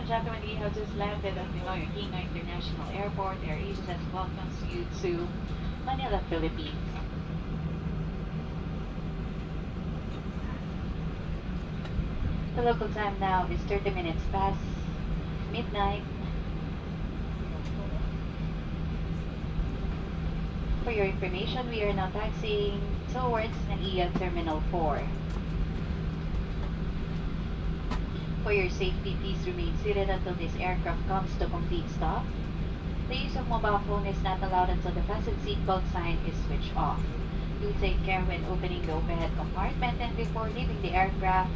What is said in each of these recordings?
gentlemen, we have just landed at Ninoy Aquino International Airport. AirAsia welcomes you to Manila, Philippines. The local time now is 30 minutes past midnight. For your information, we are now taxiing towards NAIA Terminal 4. For your safety, please remain seated until this aircraft comes to complete stop. The use of mobile phone is not allowed until the fasten seatbelt sign is switched off. Do take care when opening the overhead compartment, and before leaving the aircraft,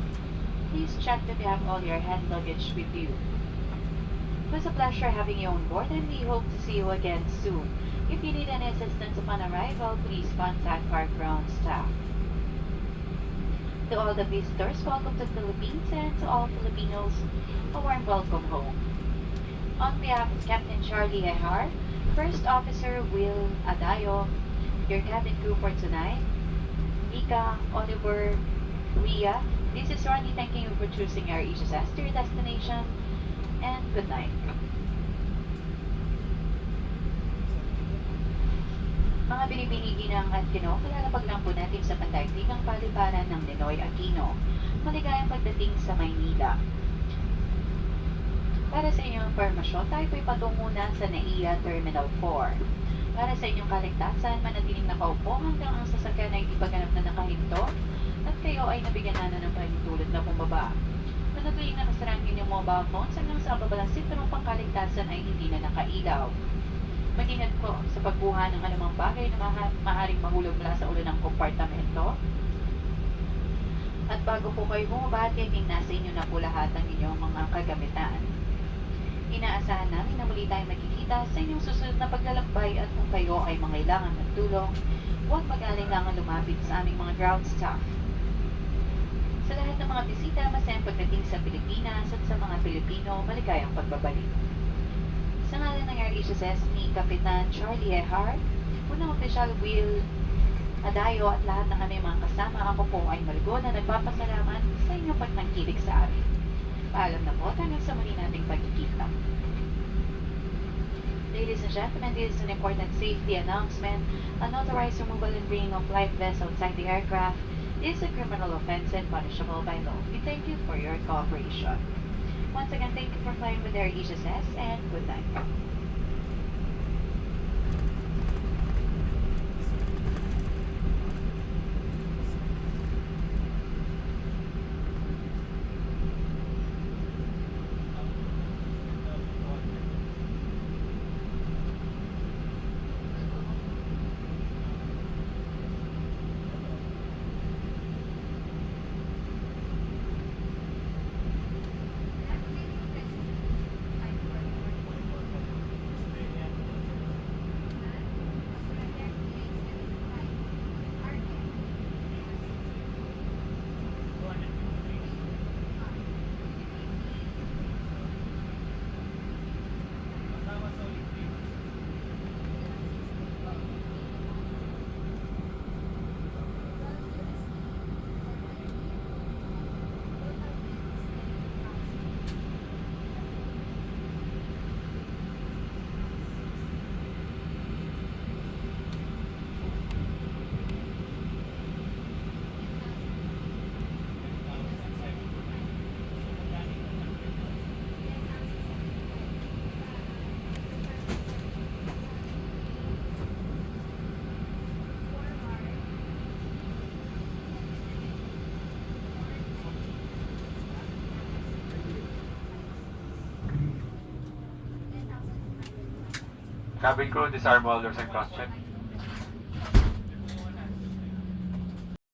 please check that you have all your hand luggage with you. It was a pleasure having you on board, and we hope to see you again soon. If you need any assistance upon arrival, please contact our ground staff. To all the visitors, welcome to the Philippines, and to all Filipinos, a warm welcome home. On behalf of Captain Charlie Ehar, First Officer Will Adayo, your cabin crew for tonight, Mika, Oliver, Ria, this is Ronnie thanking you for choosing AirAsia to your destination, and good night. Mga binibining ginang at Ginoo, kalalapag lang po natin sa pandaigdigang paliparan ng Ninoy Aquino. Maligayang pagdating sa Maynila. Para sa inyong impormasyon, tayo po'y patungo na sa NAIA Terminal 4. Para sa inyong kaligtasan, manatiling nakaupo hanggang ang sasakyan ay ipaganap na nakahinto at kayo ay nabigyan na ng pahintulot na bumaba. Manatiling nakasarang inyong mobile phones hanggang sa kababalang sinturong pangkaligtasan ay hindi na nakailaw. Mag-ingat po sa pagkuha ng anumang bagay na maaaring mahulog mula sa ulo ng kompartamento. At bago po kayo bumaba, tiyaking nasa inyo na po lahat ang inyong mga kagamitan. Inaasahan namin na muli tayong magkikita sa inyong susunod na paglalakbay, at kung kayo ay mangailangan ng tulong, huwag mag-alinlangan lumapit sa aming mga ground staff. Sa lahat ng mga bisita, masayang pagdating sa Pilipinas, at sa mga Pilipino, maligayang pagbabalik. Sa ngalan ng AirAsia ni Kapitan Charlie Ehar, unang opisyal Will Adayo at lahat ng aming mga kasama, ako po ay malugo na nagpapasalamat sa inyong pagtangkilik sa amin. Paalam na po hanggang sa muli nating pagkikita. Ladies and gentlemen, this is an important safety announcement. Unauthorized removal and bringing of live vests outside the aircraft is a criminal offense and punishable by law. We thank you for your cooperation. Once again, thank you for flying with AirAsia, and good night. Cabin crew, disarm all doors and cross-check.